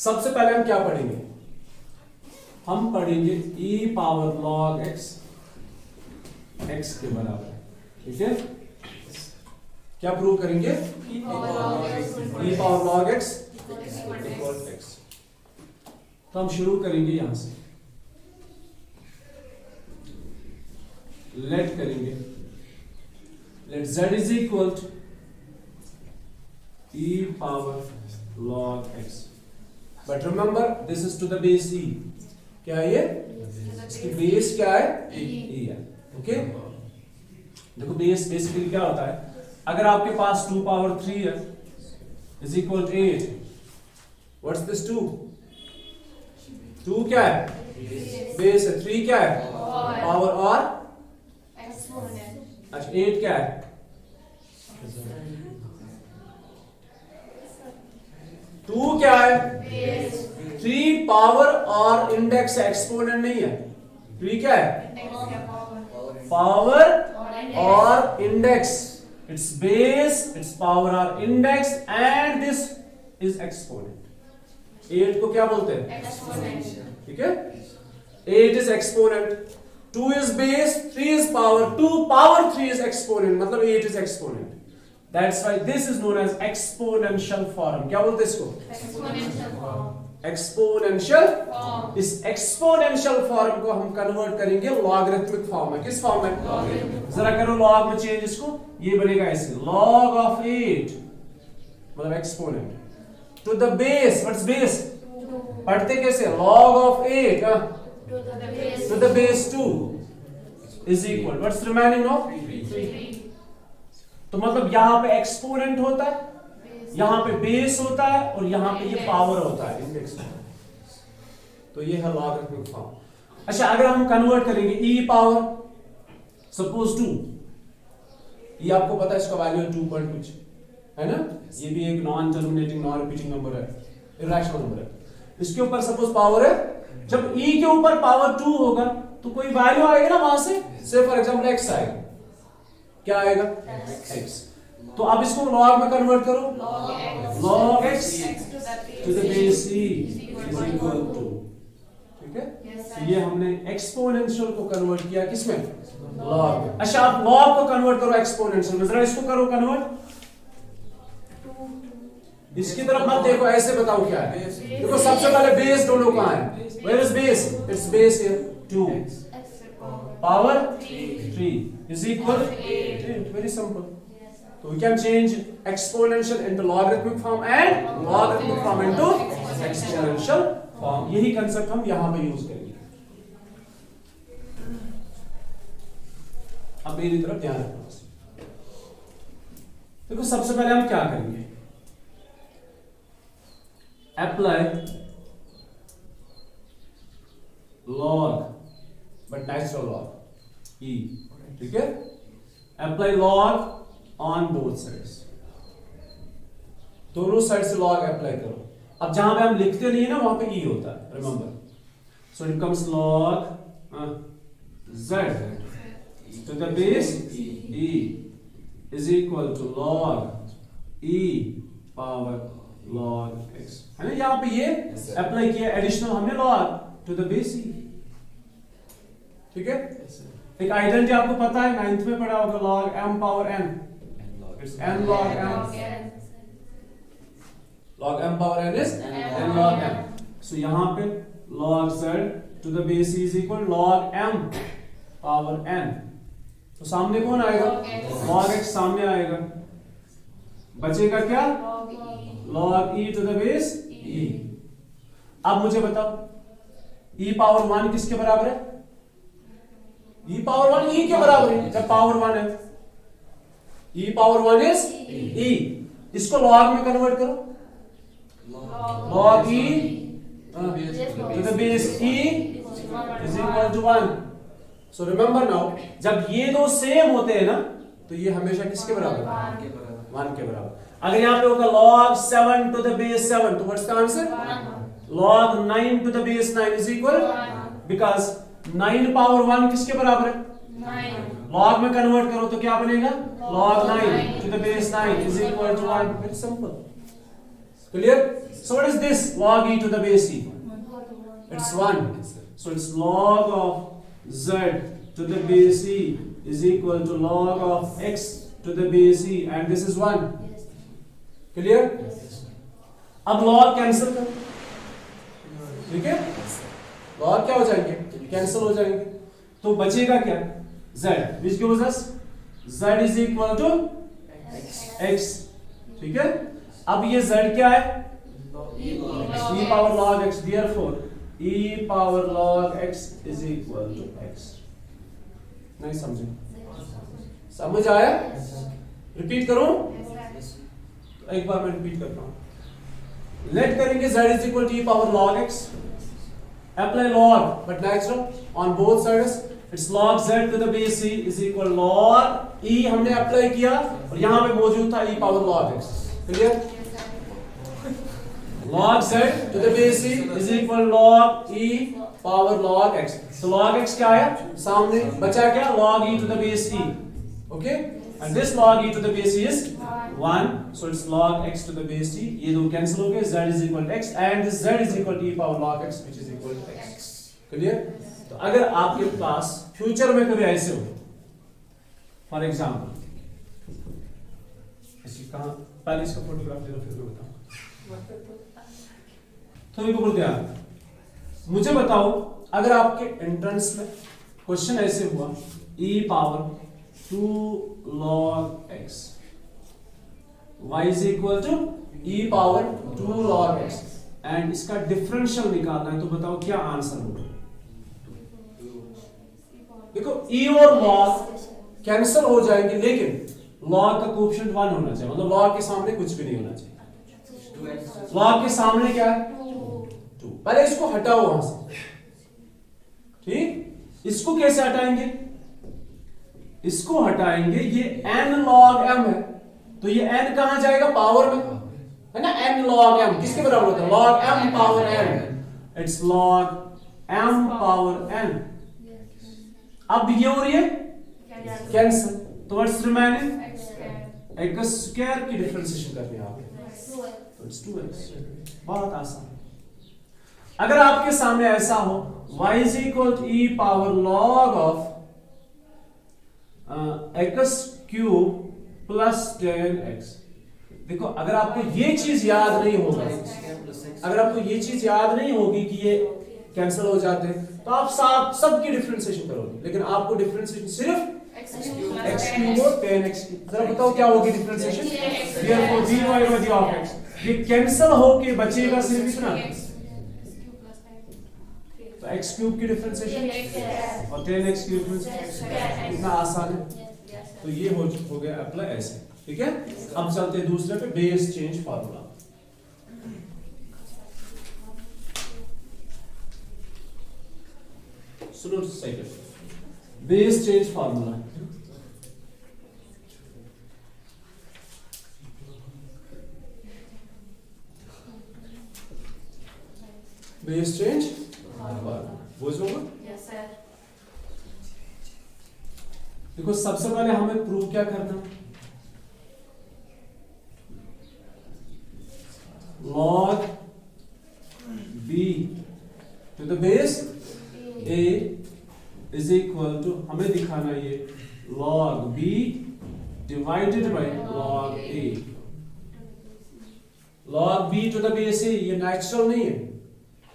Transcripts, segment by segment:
सबसे पहले हम क्या पढ़ेंगे? हम पढ़ेंगे e power log x x के बराबर है। ठीक है, क्या प्रूव करेंगे? e power log x equal x। तो हम शुरू करेंगे यहां से, लेट करेंगे, let z is equal to e power log x, but remember this is to the base e। क्या है ये? इसकी बेस क्या है? e है। ओके, देखो बेस बेसिकली क्या होता है, अगर आपके पास 2 पावर 3 है is equal to 8, what's this 2? 2 क्या है? बेस है। 3 क्या है? पावर और अच्छा 8 क्या है? 2 क्या है? 3 पावर और इंडेक्स एक्सपोनेंट नहीं है। 3 क्या है? पावर और index, it's base, it's power और index, and this is exponent. 8 को क्या बोलते हैं? ठीक है, 8 is exponent, 2 is base, 3 is power, 2 power 3 is exponent, मतलब 8 is exponent. That's why this is known as exponential form. क्या बोलते हैं इसको? एक्सपोनेंशियल। इस एक्सपोनेंशियल फॉर्म को हम कन्वर्ट करेंगे लॉगरिथमिक फॉर्म में। किस फॉर्म में? जरा करो लॉग में चेंज इसको, ये बनेगा ऐसे, log of 8 मतलब exponent to the base, what's base? पढ़ते कैसे? log of 8 to the base 2 is equal, what's remaining of 3। तो मतलब यहां पे एक्सपोनेंट होता है, यहां पे बेस होता है, और यहां पे ये पावर होता है, इंडेक्स। तो ये है लॉगरिथमिक फॉर्म। अच्छा, अगर हम कन्वर्ट करेंगे e पावर सपोज 2, ये आपको पता है इसका वैल्यू 2 पॉइंट कुछ है ना, ये भी एक non terminating non repeating number है, इरेशनल नंबर है। इसके ऊपर सपोज पावर है, जब e के ऊपर पावर 2 होगा तो कोई वैल्यू आएगा ना वहां से फॉर एग्जांपल x आएगा। क्या आएगा? x। तो अब इसको लॉग में कन्वर्ट करो, log x to the base e is equal to, ठीक है। तो ये हमने एक्सपोनेंशियल को कन्वर्ट किया किसमें? लॉग में। अच्छा, आप लॉग को कन्वर्ट करो एक्सपोनेंशियल में, जरा इसको करो कन्वर्ट। इसकी तरफ मत देखो, ऐसे बताओ क्या है। देखो सबसे पहले बेस दोनों कहां है? Where is base? It's base here 2 power 3 is equal to 8. Very simple. So we can change exponential into logarithmic form and logarithmic form into exponential form. यही concept हम यहाँ पे use करेंगे। अब मेरी तरफ ध्यान रखना। देखो सबसे पहले हम क्या करेंगे? Apply log, but natural log e. ठीक है, apply log on both sides, दोनों साइड से लॉग अप्लाई करो। अब जहां पे हम लिखते नहीं है ना वहां पे ई होता है, remember. So it comes log z to the base e is equal to log e power log x, है ना। यहां पे ये अप्लाई किया, एडिशनल हमने log to the base e। ठीक है, एक आइडेंटिटी आपको पता है, 9th में पढ़ा होगा, log m power n, it's n log m, log m power n is n log m। So यहां पे log z to the base is equal log m power n। तो सामने कौन आएगा? log x सामने आएगा, बचेगा क्या? log e to the base e। अब मुझे बताओ e पावर 1 किसके बराबर है? e पावर 1 e के बराबर है, जब पावर 1 है। e power 1 is e। इसको लॉग में कन्वर्ट करो, log e to the base e is equal to 1। So remember now, जब ये दो सेम होते हैं ना तो ये हमेशा किसके बराबर? 1 के बराबर। अगर यहां पे होगा log 7 टू द बेस 7, तो what's the answer? log 9 to the base 9 is equal, because 9 power 1 किसके बराबर है? 9। लॉग में कन्वर्ट करो तो क्या बनेगा? log 9 to the base 9 is equal to 1। Very simple. Clear? So what is this? Log e to the base e. It's 1. So it's log of z to the base e is equal to log of x to the base e, and this is 1. Clear? अब log cancel करो, ठीक है? log क्या हो जाएंगे? Cancel हो जाएंगे, तो बचेगा क्या? z, which gives us z is equal to x. ठीक है? अब ये z क्या है? e power log x. Therefore e power log x is equal to x. नहीं समझे? समझ आया? रिपीट करूं? तो एक बार मैं रिपीट करता हूं. लेट करेंगे z is equal to e power log x. Apply log, but natural on both sides. It's log z to the base e is equal log e हमने अप्लाई किया और यहाँ पे मौजूद था e power log x. Clear? log z to the base e is equal log e power log x. So log x क्या है? सामने बचा क्या? log e to the base e. Okay? And this log e to the base e is 1. So it's log x to the base e. ये दो cancel हो गए. Z is equal to x and this z is equal to e power log x, which is equal to x. Clear? तो अगर आपके पास future में कभी ऐसे हो, फॉर एग्जाम्पल, ऐसी कहाँ पहले इसका फोटोग्राफ ले लो फिर मैं बताऊँ. तो मेरे को बोलते हैं, मुझे बताओ अगर आपके एंट्रेंस में क्वेश्चन ऐसे हुआ e power 2 log x y is equal to e power 2 log x and इसका डिफरेंशियल निकालना है, तो बताओ क्या आंसर होगा? देखो e और log कैंसिल हो जाएंगे, लेकिन log का कोएफिशिएंट 1 होना चाहिए, मतलब log के सामने कुछ भी नहीं होना चाहिए. log के सामने क्या है? 2. पहले इसको हटाओ वहां से, ठीक? इसको कैसे हटाएंगे? इसको हटाएंगे, ये n log m है, तो ये n कहां जाएगा? पावर में, है ना? n log m किसके बराबर होता है? log m power n. It's log m power n. अब ये हो रही है कैंसिल, तो व्हाट्स रिमेनिंग? x स्क्वायर की डिफरेंशिएशन करनी है आपको, तो इट्स 2x. बहुत आसान. अगर आपके सामने ऐसा हो y is equal to e power log of x cube plus 10x. देखो अगर आपको ये चीज याद नहीं होगा, अगर आपको ये चीज याद नहीं होगी कि ये कैंसिल हो जाते हैं, तो आप सब की डिफरेंशिएशन करोगे, लेकिन आपको डिफरेंशिएशन सिर्फ x क्यूब और 10x की. जरा बताओ क्या होगी differentiation? therefore dy by d of x, ये कैंसिल होके बचेगा सिर्फ इतना, तो x क्यूब की डिफरेंशिएशन और 10x की डिफरेंशिएशन. इतना आसान है. तो ये हो गया अप्लाई ऐसे, ठीक है? अब चलते हैं दूसरे पे, बेस चेंज फार्मूला. सुनो second, base change formula. Base change formula बुझोगे? Yes sir. देखो सबसे पहले हमें प्रूव क्या करना है? log b to the base a is equal to, हमें दिखाना ये log b divided by log a. log b to the base a ये नेचुरल नहीं है,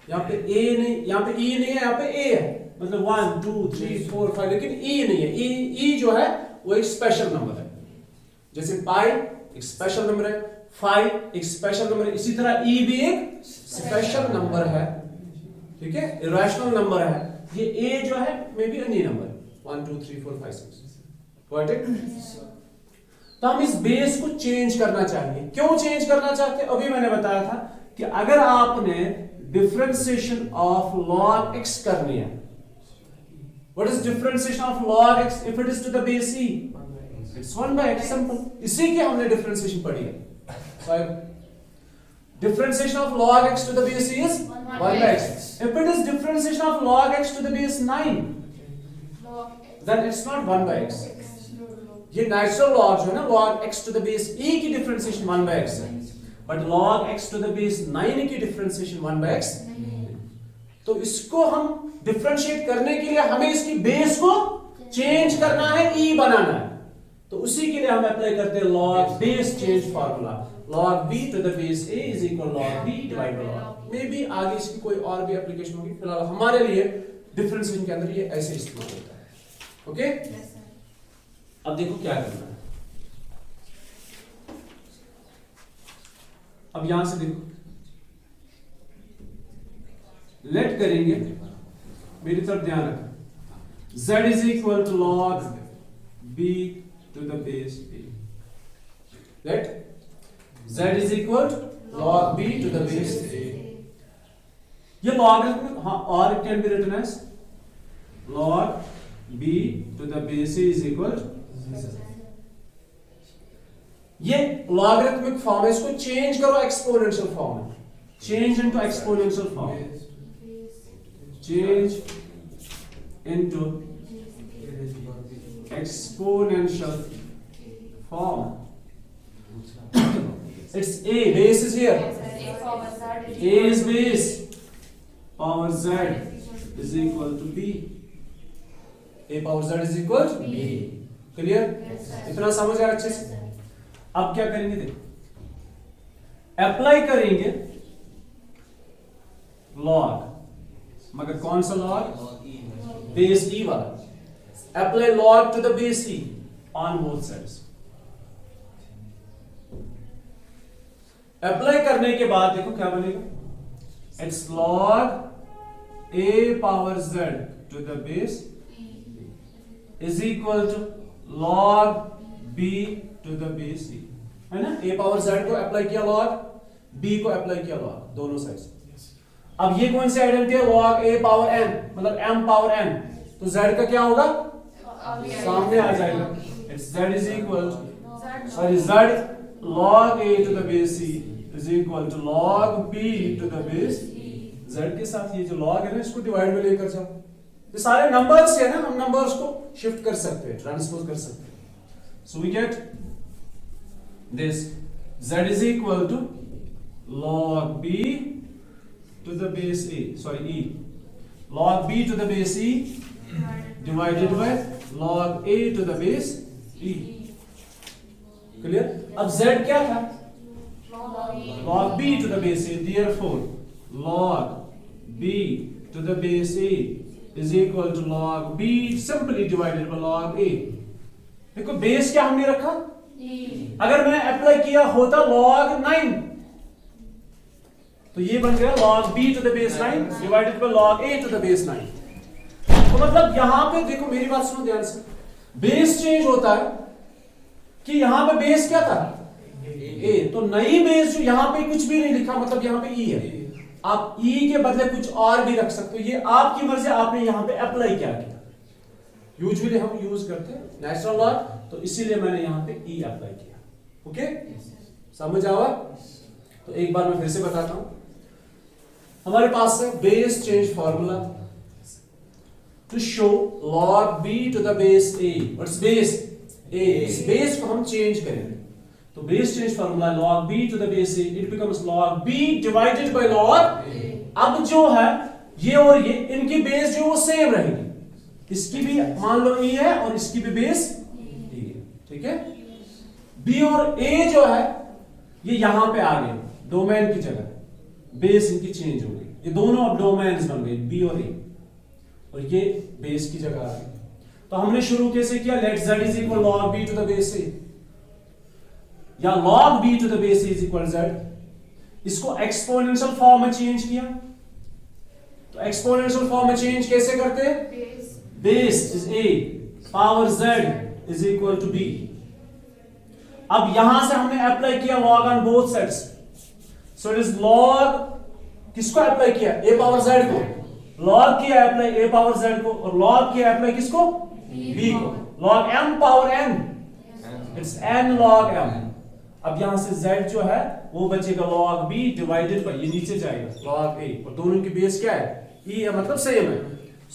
यहाँ पे a नहीं, यहाँ पे e नहीं है, यहाँ पे a है, मतलब 1 2 3 4 5, लेकिन e नहीं है. e जो है वो एक स्पेशल नंबर है, जैसे पाई एक स्पेशल नंबर है, 5 एक स्पेशल नंबर है, इसी तरह e भी एक स्पेशल नंबर है, ठीक है? इरेशनल नंबर है. ये a जो है मे बी अन्य नंबर 1 2 3 4 5 6. Got it? तो हम इस बेस को चेंज करना चाहिए. क्यों चेंज करना चाहते हैं? अभी मैंने बताया था कि अगर आपने डिफरेंशिएशन ऑफ log x करनी है, what is differentiation of log x if it is to the base e? It's 1 by x. Simple. इसी की हमने डिफरेंशिएशन पढ़ी है. So differentiation of log x to the base e is 1 by x. If it is differentiation of log x to the base 9, then it's not 1 by x. ये natural log जो है ना, log x to the base e की differentiation 1 by x है. But log x to the base 9 की differentiation 1/x। तो इसको हम डिफरेंशिएट करने के लिए हमें इसकी बेस को चेंज करना है, e बनाना है। तो उसी के लिए हम अप्लाई करते हैं log base change formula, log b to the base a is equal log b divided by log। मे भी आगे इसकी कोई और भी एप्लीकेशन होगी, फिलहाल हमारे लिए डिफरेंशिएशन के अंदर ये ऐसे इस्तेमाल होता है। ओके, अब देखो क्या करना है। अब यहां से देखो, लेट करेंगे, मेरी तरफ ध्यान रखना, z is equal to log b to the base a। let z is equal to log b to the base a। ये लॉगरिथम, हाँ, और it can be written as log b to the base a is equal to, ये logarithmic form है, इसको change करो exponential form में, change into exponential form, change into exponential form। It's a, base is here, a is base, power z is equal to b, a power z is equal to b। Clear? इतना समझ आया अच्छे से? अब क्या करेंगे देखो, अप्लाई करेंगे log, मगर कौन सा log? बेस e वाला। Apply log to the base e on both sides। Apply करने के बाद देखो क्या बनेगा, it's log a power z to the base is equal to log b to the base e, है ना। a power z को अप्लाई किया log, b को अप्लाई किया log, दोनों साइड से। अब ये कौन सी आइडेंटिटी है, log a power n, मतलब m power n, तो z का क्या होगा, सामने आ जाएगा। It's z is equal to, sorry, z log a to the base e is equal to log b to the base e। z के साथ ये जो log है ना, इसको डिवाइड में लेकर जाओ, ये सारे नंबर्स है ना, हम नंबर्स को शिफ्ट कर सकते हैं, ट्रांसपोज कर सकते हैं। So we get this, z is equal to log b to the base e, sorry e, log b to the base e divided by log a to the base e। Clear? अब z क्या था, log b to the base a, therefore log b to the base a is equal to log b simply divided by log a। देखो base क्या हमने रखा, अगर मैं apply किया होता log 9, तो ये बन गया log b to the base 9 divided by log a to the base 9। तो मतलब यहां पे देखो, मेरी बात सुनो ध्यान से, बेस चेंज होता है कि यहां पे बेस क्या था, a, तो नई बेस जो यहां पे कुछ भी नहीं लिखा, मतलब यहां पे e है, आप e के बदले कुछ और भी रख सकते हो, ये आपकी मर्जी, आपने यहां पे अप्लाई क्या किया। यूजुअली हम यूज करते हैं नेचुरल लॉ, तो इसीलिए मैंने यहां पे e अप्लाई किया। ओके, समझ आवा? तो एक बार मैं फिर से बताता हूं, हमारे पास है base change formula to show log b to the base a। What's base? a। इस बेस को हम चेंज करेंगे, तो base change formula log b to the base a, it becomes log b divided by log a। अब जो है ये और ये, इनकी बेस जो वो सेम रहेगी, इसकी भी मान लो e है और इसकी भी बेस e है, ठीक है। b और a जो है ये यहां पे आ गए डोमेन की जगह, बेस इनकी चेंज हो गई, ये दोनों अब डोमेन्स बन गए, b और a, और ये बेस की जगह आ गई। तो हमने शुरू कैसे किया, let z is equal log b to the base a, या log b to the base a is equal z, इसको एक्सपोनेंशियल फॉर्म में चेंज किया। तो एक्सपोनेंशियल फॉर्म में चेंज कैसे करते हैं, base is a, power z is equal to b। अब यहां से हमने अप्लाई किया log on both sides, so it is log, किसको अप्लाई किया, a पावर z को, log किया अप्लाई a पावर z को, और log किया अप्लाई किसको, b को, log m power n, it's n log m। अब यहां से z जो है वो बचेगा log b डिवाइडेड बाय, ये नीचे जाएगा log a, और दोनों की बेस क्या है, e है, मतलब सेम है।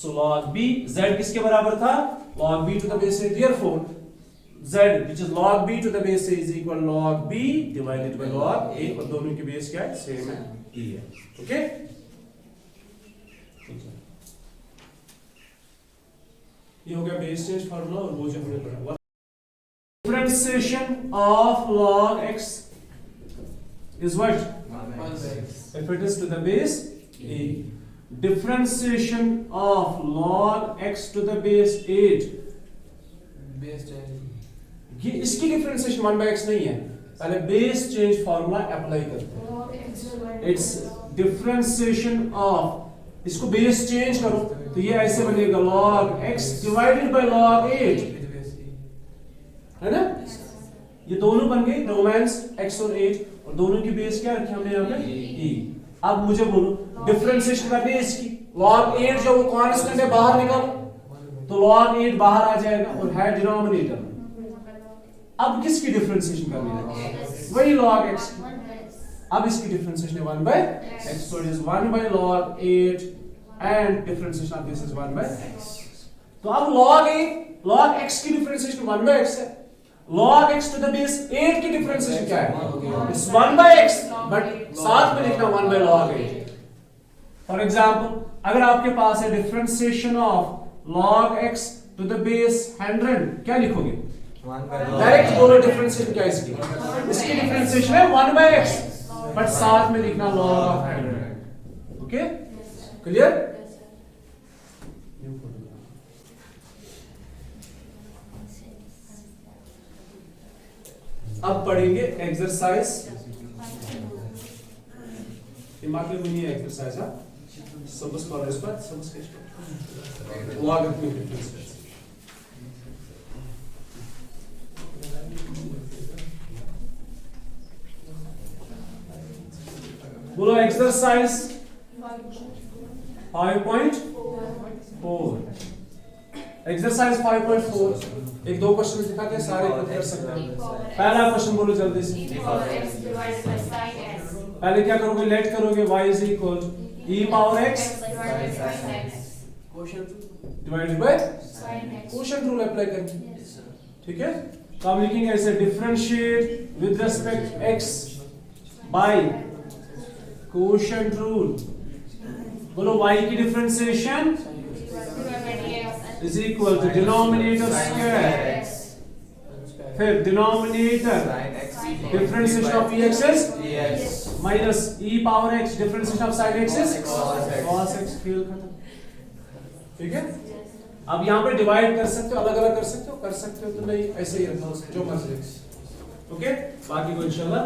सो log b, z किसके बराबर था, log b to the base a, therefore z which is log b to the base a is equal log b divided by log a, और दोनों की बेस क्या है, सेम है, e है. ओके, ये हो गया बेस चेंज फार्मूला. और वो जो हमने पढ़ा differentiation of log x is what? If it is to the base a. Differentiation of log x to the base 8, ये इसकी डिफरेंशिएशन 1 by x नहीं है. पहले बेस चेंज फार्मूला अप्लाई करते हैं. इट्स डिफरेंशिएशन ऑफ, इसको बेस चेंज करो तो ये ऐसे बनेगा log x divided bye log 8, है ना. ये दोनों बन गए डोमेन्स x और 8, और दोनों की बेस क्या रखी हमने यहाँ पे, e. अब मुझे बोलो डिफरेंशिएशन करनी है इसकी. log 8 जो वो कांस्टेंट है बाहर निकालो, तो log 8 बाहर आ जाएगा और है डिनोमिनेटर में. अब किसकी डिफरेंशिएशन करनी है, वही log x. अब इसकी डिफरेंशिएशन है 1 by x, so it is 1 by log 8 and differentiation of this is 1 by x. तो अब log x की डिफरेंशिएशन 1 by x है. log x to the base 8 की डिफरेंशिएशन क्या है, it's 1 by x, बट साथ में लिखना 1 by log 8. फॉर एग्जाम्पल, अगर आपके पास है differentiation of log x to the base 100, क्या लिखोगे, डायरेक्ट बोलो डिफरेंशिएशन क्या है इसकी, इसकी डिफरेंशिएशन है 1 by x, बट साथ में लिखना log of 100. Okay, clear. अब पढ़ेंगे एक्सरसाइज. दिमाग में नहीं है एक्सरसाइज, हाँ समझ पा रहे, इस बात समझ के लागत में डिफरेंस. बोलो एक्सरसाइज 5.4. एक्सरसाइज 5.4 एक दो क्वेश्चन दिखाते हैं, सारे कर सकते हैं. पहला क्वेश्चन बोलो जल्दी से. पहले क्या करोगे, लेट करोगे y is equal e power x divided by quotient rule apply करेंगे. ठीक है, तो हम लिखेंगे ऐसे, differentiate with respect x by quotient rule. बोलो y की differentiation is equal to denominator square, फिर denominator differentiation of ex is minus e power x, differentiation of sin x is cos x. खेल खत्म. ठीक है, अब यहाँ पे डिवाइड कर सकते हो, अलग अलग कर सकते हो तो नहीं, ऐसे ही रखो जो मर्जी. ओके, बाकी को इंशाल्लाह